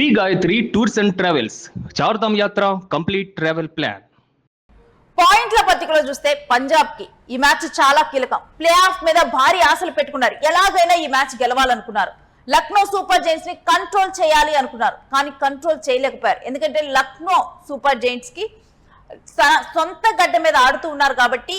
Shri Gayatri tours and travels Chardham yatra complete travel plan. పాయింట్ల పట్టికలో చూస్తే పంజాబ్ కి ఈ మ్యాచ్ చాలా కీలకం. ప్లే ఆఫ్ మీద భారీ ఆశలు పెట్టుకున్నారు. ఎలాగైనా ఈ మ్యాచ్ గెలవాలనుకున్నారు. లక్నో సూపర్ జైంట్స్ ని కంట్రోల్ చేయాలి అనుకున్నారు, కానీ కంట్రోల్ చేయలేకపోయారు. ఎందుకంటే లక్నో సూపర్ జైంట్స్ కి సొంత గడ్డ మీద ఆడుతూ ఉన్నారు కాబట్టి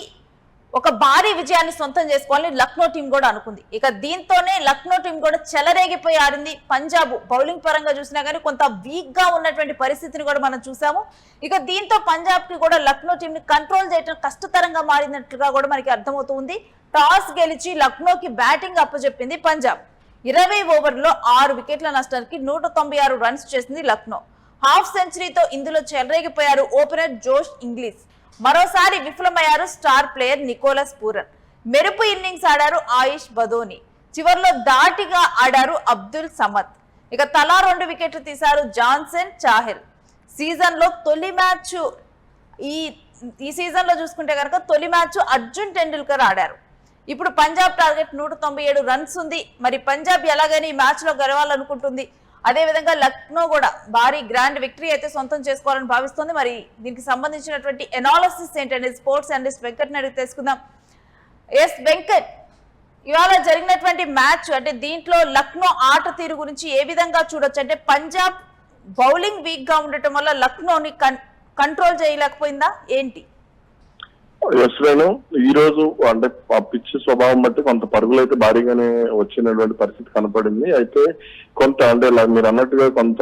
ఒక భారీ విజయాన్ని సొంతం చేసుకోవాలని లక్నో టీం కూడా అనుకుంది. ఇక దీంతోనే లక్నో టీం కూడా చెలరేగిపోయి ఆడింది. పంజాబ్ బౌలింగ్ పరంగా చూసినా కానీ కొంత వీక్ గా ఉన్నటువంటి పరిస్థితిని కూడా మనం చూసాము. ఇక దీంతో పంజాబ్ కి కూడా లక్నో టీం ని కంట్రోల్ చేయడం కష్టతరంగా మారినట్లుగా కూడా మనకి అర్థమవుతుంది. టాస్ గెలిచి లక్నోకి బ్యాటింగ్ అప్పచెప్పింది పంజాబ్. 20 ఓవర్లో 6 వికెట్ల నష్టానికి 196 రన్స్ చేసింది లక్నో. హాఫ్ సెంచరీతో ఇందులో చెలరేగిపోయారు ఓపెనర్ జోష్ ఇంగ్లీష్. మరోసారి విఫలమయ్యారు స్టార్ ప్లేయర్ నికోలస్ పూరన్. మెరుపు ఇన్నింగ్స్ ఆడారు ఆయుష్ బదోని. చివర్లో దాటిగా ఆడారు అబ్దుల్ సమద్. ఇక తలా 2 వికెట్లు తీశారు జాన్సన్ చాహెల్. సీజన్ లో తొలి మ్యాచ్ ఈ సీజన్ లో చూసుకుంటే కనుక తొలి మ్యాచ్ అర్జున్ టెండూల్కర్ ఆడారు. ఇప్పుడు పంజాబ్ టార్గెట్ 197 రన్స్ ఉంది. మరి పంజాబ్ ఎలాగైనా ఈ మ్యాచ్ లో గెలవాలనుకుంటుంది. అదేవిధంగా లక్నో కూడా భారీ గ్రాండ్ విక్టరీ అయితే సొంతం చేసుకోవాలని భావిస్తుంది. మరి దీనికి సంబంధించినటువంటి ఎనాలిసిస్ ఏంటంటే స్పోర్ట్స్ అనలిస్ట్ వెంకట్ అడిగి తెలుసుకుందాం. ఎస్ వెంకట్, ఇవాళ జరిగినటువంటి మ్యాచ్ అంటే దీంట్లో లక్నో ఆట తీరు గురించి ఏ విధంగా చూడొచ్చు? అంటే పంజాబ్ బౌలింగ్ వీక్ గా ఉండటం వల్ల లక్నోని కంట్రోల్ చేయలేకపోయిందా ఏంటి? ఎస్వేను ఈ రోజు అంటే ఆ పిచ్ స్వభావం బట్టి కొంత పరుగులు అయితే భారీగానే వచ్చినటువంటి పరిస్థితి కనపడింది. అయితే కొంత అంటే మీరు అన్నట్టుగా కొంత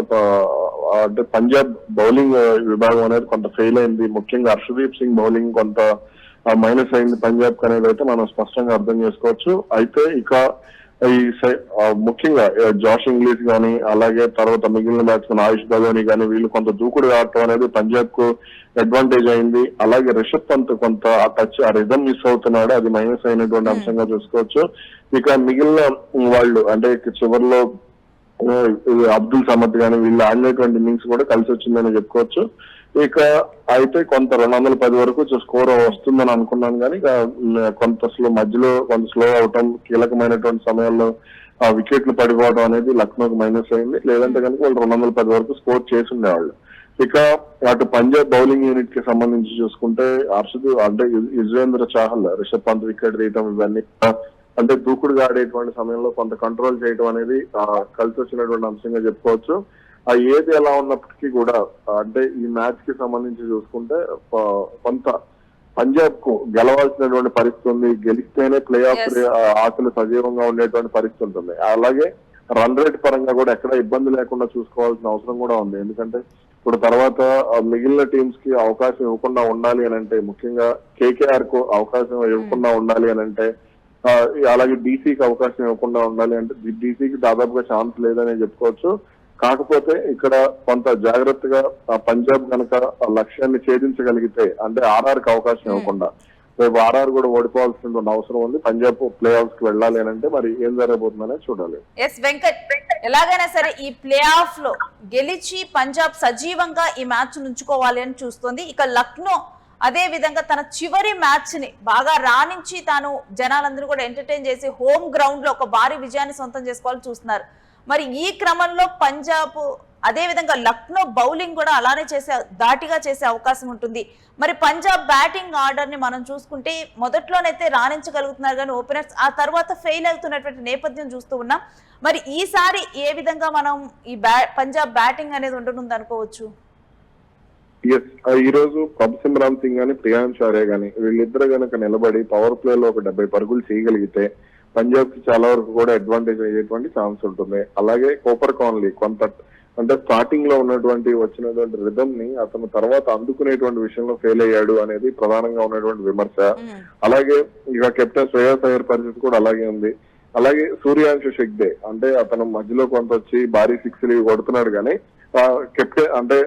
అంటే పంజాబ్ బౌలింగ్ విభాగం అనేది కొంత ఫెయిల్ అయింది. ముఖ్యంగా హర్షదీప్ సింగ్ బౌలింగ్ కొంత మైనస్ అయింది పంజాబ్ అనేది అయితే మనం స్పష్టంగా అర్థం చేసుకోవచ్చు. అయితే ఇక ఈ ముఖ్యంగా జోష్ ఇంగ్లీష్ కానీ అలాగే తర్వాత మిగిలిన బ్యాట్స్మెన్ ఆయుష్ బదోని కానీ వీళ్ళు కొంత దూకుడు ఆడటం అనేది పంజాబ్ కు అడ్వాంటేజ్ అయింది. అలాగే రిషబ్ పంత్ కొంత ఆ టచ్ ఆ రిథమ్ మిస్ అవుతున్నాడు, అది మైనస్ అయినటువంటి అంశంగా చూసుకోవచ్చు. ఇక మిగిలిన వాళ్ళు అంటే చివరిలో అబ్దుల్ సమద్ కానీ వీళ్ళు ఆడినటువంటి ఇన్నింగ్స్ కూడా కలిసి వచ్చిందని చెప్పుకోవచ్చు. ఇక అయితే కొంత 210 వరకు స్కోర్ వస్తుందని అనుకున్నాను కానీ ఇక కొంత మధ్యలో కొంత స్లో అవటం, కీలకమైనటువంటి సమయాల్లో ఆ వికెట్లు పడిపోవడం అనేది లక్నోకి మైనస్ అయింది. లేదంటే కనుక వాళ్ళు 210 వరకు స్కోర్ చేసి ఉండేవాళ్ళు. ఇక అటు పంజాబ్ బౌలింగ్ యూనిట్ కి సంబంధించి చూసుకుంటే అంటే యుజ్వేంద్ర చాహల్ రిషబ్ పంత్ వికెట్ తీయటం ఇవన్నీ అంటే దూకుడుగా ఆడేటువంటి సమయంలో కొంత కంట్రోల్ చేయడం అనేది కలిసి వచ్చినటువంటి అంశంగా చెప్పుకోవచ్చు. ఏది ఎలా ఉన్నప్పటికీ కూడా అంటే ఈ మ్యాచ్ కి సంబంధించి చూసుకుంటే కొంత పంజాబ్ కు గెలవాల్సినటువంటి పరిస్థితి ఉంది. గెలిస్తేనే ప్లే ఆఫ్ ఆశలు సజీవంగా ఉండేటువంటి పరిస్థితి ఉంటుంది. అలాగే రన్ రేట్ పరంగా కూడా ఎక్కడ ఇబ్బంది లేకుండా చూసుకోవాల్సిన అవసరం కూడా ఉంది. ఎందుకంటే ఇప్పుడు తర్వాత మిగిలిన టీమ్స్ కి అవకాశం ఇవ్వకుండా ఉండాలి అని అంటే, ముఖ్యంగా కేకేఆర్ కు అవకాశం ఇవ్వకుండా ఉండాలి అని అంటే, అలాగే డీసీకి అవకాశం ఇవ్వకుండా ఉండాలి అంటే డీసీకి దాదాపుగా ఛాన్స్ లేదని చెప్పుకోవచ్చు. కాకపోతే ఇక్కడ కొంత జాగ్రత్తగా పంజాబ్ కనుక లక్ష్యాన్ని ఛేదించగలిగితే అంటే ఆర్ఆర్ కి అవకాశం ఇవ్వకుండా, రేపు ఆర్ఆర్ కూడా ఓడిపోవాల్సినటువంటి అవసరం ఉంది. పంజాబ్ ప్లే ఆఫ్స్ కి వెళ్ళాలి అని అంటే మరి ఏం జరగబోతుందనే చూడాలి. ఎస్ వెంకట్, ఎలాగైనా సరే ఈ ప్లే ఆఫ్ లో గెలిచి పంజాబ్ సజీవంగా ఈ మ్యాచ్ నుంచుకోవాలి అని చూస్తుంది. ఇక లక్నో అదే విధంగా తన చివరి మ్యాచ్ ని బాగా రాణించి తాను జనాలందరూ కూడా ఎంటర్టైన్ చేసి హోమ్ గ్రౌండ్ లో ఒక భారీ విజయాన్ని సొంతం చేసుకోవాలని చూస్తున్నారు. మరి ఈ క్రమంలో పంజాబ్ అదే విధంగా లక్నో బౌలింగ్ కూడా అలానే దాటిగా చేసే అవకాశం ఉంటుంది. మరి పంజాబ్ బ్యాటింగ్ ఆర్డర్ ని మనం చూసుకుంటే మొదట్లోనైతే రాణించగలుగుతున్నారు కానీ ఓపెనర్స్ ఆ తర్వాత ఫెయిల్ అవుతున్నటువంటి నేపథ్యం చూస్తూ ఉన్నాం. మరి ఈసారి ఏ విధంగా మనం ఈ పంజాబ్ బ్యాటింగ్ అనేది ఉండనుంది అనుకోవచ్చు? ఈ రోజు కబ్-సిమ్రాన్ సింగ్ గానీ ప్రియాంశ్ ఆర్య గానీ వీళ్ళిద్దరు గనక నిలబడి పవర్ ప్లే లో ఒక 70 పరుగులు చేయగలిగితే పంజాబ్ కి చాలా వరకు కూడా అడ్వాంటేజ్ అయ్యేటువంటి ఛాన్స్ ఉంటుంది. అలాగే కోపర్ కాన్లీ కొంత అంటే స్టార్టింగ్ లో వచ్చినటువంటి రిథమ్ ని అతను తర్వాత అందుకునేటువంటి విషయంలో ఫెయిల్ అయ్యాడు అనేది ప్రధానంగా ఉన్నటువంటి విమర్శ. అలాగే ఇక కెప్టెన్ శ్రేయస్ అయ్యర్ పరిస్థితి కూడా అలాగే ఉంది. అలాగే సూర్యాంశు షెగ్దే అంటే అతను మధ్యలో కొంత వచ్చి భారీ సిక్స్లు కొడుతున్నాడు కానీ కెప్టెన్ అంటే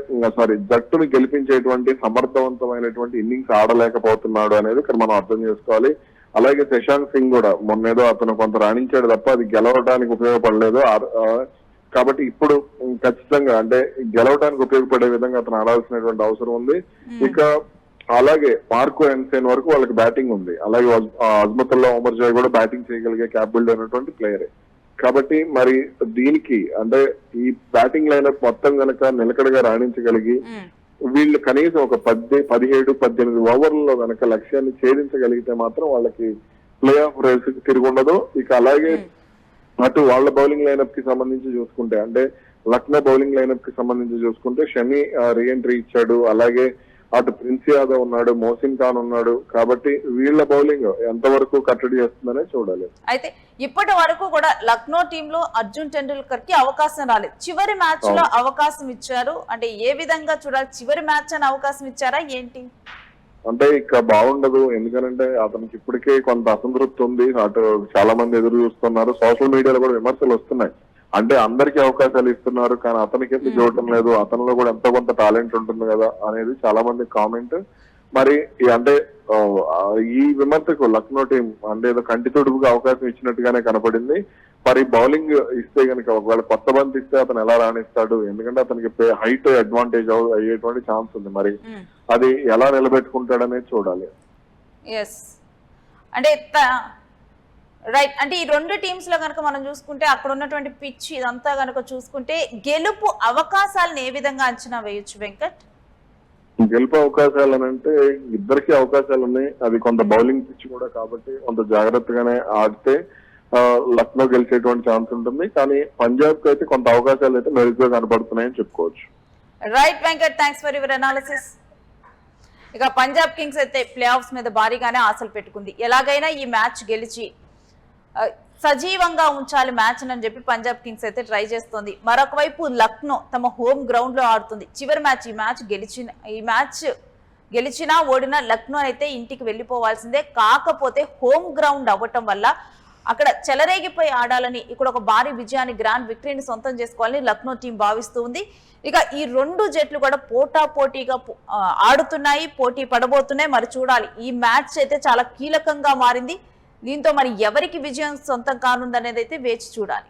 జట్టును గెలిపించేటువంటి సమర్థవంతమైనటువంటి ఇన్నింగ్స్ ఆడలేకపోతున్నాడు అనేది ఇక్కడ మనం అర్థం చేసుకోవాలి. అలాగే శశాంక్ సింగ్ కూడా మొన్నేదో అతను కొంత రాణించాడు తప్ప అది గెలవడానికి ఉపయోగపడలేదు. కాబట్టి ఇప్పుడు ఖచ్చితంగా అంటే గెలవడానికి ఉపయోగపడే విధంగా అతను ఆడాల్సినటువంటి అవసరం ఉంది. ఇక అలాగే మార్కో ఎన్సేన్ వరకు వాళ్ళకి బ్యాటింగ్ ఉంది. అలాగే అజ్మతుల్లా ఉమర్ జాయ్ కూడా బ్యాటింగ్ చేయగలిగే క్యాపబిలిటీ ఉన్నటువంటి ప్లేయరే. కాబట్టి మరి దీనికి అంటే ఈ బ్యాటింగ్ లైనప్ మొత్తం గనక నిలకడగా రాణించగలిగి వీళ్ళు కనీసం ఒక 17-18 ఓవర్లలో గనక లక్ష్యాన్ని ఛేదించగలిగితే మాత్రం వాళ్ళకి ప్లే ఆఫ్ రేస్ తిరుగుండదు. ఇక అలాగే అటు వాళ్ళ బౌలింగ్ లైనప్ కి సంబంధించి చూసుకుంటే అంటే లక్నో బౌలింగ్ లైనప్ కి సంబంధించి చూసుకుంటే షమి రీఎంట్రీ ఇచ్చాడు, అలాగే అటు ప్రిన్స్ యాదవ్ ఉన్నాడు, మోసిన్ ఖాన్ ఉన్నాడు. కాబట్టి వీళ్ళ బౌలింగ్ ఎంతవరకు కట్టడి చేస్తుందనే చూడాలి. అయితే ఇప్పటి వరకు కూడా లక్నో టీమ్ లో అర్జున్ టెండూల్కర్ కి అవకాశం రాలేదు. చివరి మ్యాచ్ లో అవకాశం ఇచ్చారు. అంటే ఏ విధంగా చూడాలి? చివరి మ్యాచ్ అని అవకాశం ఇచ్చారా ఏంటి? అంటే ఇక బాగుండదు, ఎందుకంటే అతనికి ఇప్పటికే కొంత అసంతృప్తి ఉంది. అటు చాలా మంది ఎదురు చూస్తున్నారు, సోషల్ మీడియాలో కూడా విమర్శలు వస్తున్నాయి. అంటే అందరికీ అవకాశాలు ఇస్తున్నారు కానీ అతనికి ఎందుకు చూడటం లేదు, అతనిలో కూడా ఎంతో కొంత టాలెంట్ ఉంటుంది కదా అనేది చాలా మంది కామెంట్. మరి అంటే ఈ విమర్శకు లక్నో టీం అంటే ఏదో కంటి తొడుపుగా అవకాశం ఇచ్చినట్టుగానే కనపడింది. మరి బౌలింగ్ ఇస్తే కనుక ఒకవేళ కొత్త బంతి ఇస్తే అతను ఎలా రాణిస్తాడు, ఎందుకంటే అతనికి హైట్ అడ్వాంటేజ్ అయ్యేటువంటి ఛాన్స్ ఉంది. మరి అది ఎలా నిలబెట్టుకుంటాడనేది చూడాలి. అంటే రైట్, అంటే ఈ రెండు టీమ్స్ లో కనుక మనం చూసుకుంటే అక్కడ ఉన్నటువంటి పిచ్ ఇదంతా కనుక చూసుకుంటే గెలుపు అవకాశాలను ఏ విధంగా అంచనా వేయొచ్చు వెంకట్? గెలుపు అవకాశాలు అంటే ఇద్దరికి అవకాశాలు ఉన్నాయి. అది కొంత బౌలింగ్ పిచ్ కూడా కాబట్టి కొంత జాగ్రత్తగానే ఆడితే లక్నో గెలిచేటువంటి ఛాన్స్ ఉంటుంది. కానీ పంజాబ్ కి అయితే కొంత అవకాశాలు అయితే మెరుగ్గా కనబడుతున్నాయని చెప్పుకోవచ్చు. Right Venkat, thanks for your analysis. ఇక పంజాబ్ కింగ్స్ అయితే ప్లే ఆఫ్స్ మీద భారీగానే ఆశలు పెట్టుకుంది. ఎలాగైనా ఈ మ్యాచ్ గెలిచి సజీవంగా ఉంచాలి మ్యాచ్ అని చెప్పి పంజాబ్ కింగ్స్ అయితే ట్రై చేస్తోంది. మరొక వైపు లక్నో తమ హోమ్ గ్రౌండ్ లో ఆడుతుంది. చివరి మ్యాచ్ ఈ మ్యాచ్ గెలిచినా ఓడినా లక్నో అయితే ఇంటికి వెళ్ళిపోవాల్సిందే. కాకపోతే హోమ్ గ్రౌండ్ అవ్వటం వల్ల అక్కడ చెలరేగిపోయి ఆడాలని, ఇక్కడ ఒక భారీ విజయాన్ని గ్రాండ్ విక్టరీని సొంతం చేసుకోవాలని లక్నో టీం భావిస్తూ ఉంది. ఇక ఈ రెండు జట్లు కూడా పోటాపోటీగా ఆడుతున్నాయి, పోటీ పడబోతున్నాయి. మరి చూడాలి, ఈ మ్యాచ్ అయితే చాలా కీలకంగా మారింది. దీంతో మరి ఎవరికి విజయం సొంతం కానుందనేది అయితే వేచి చూడాలి.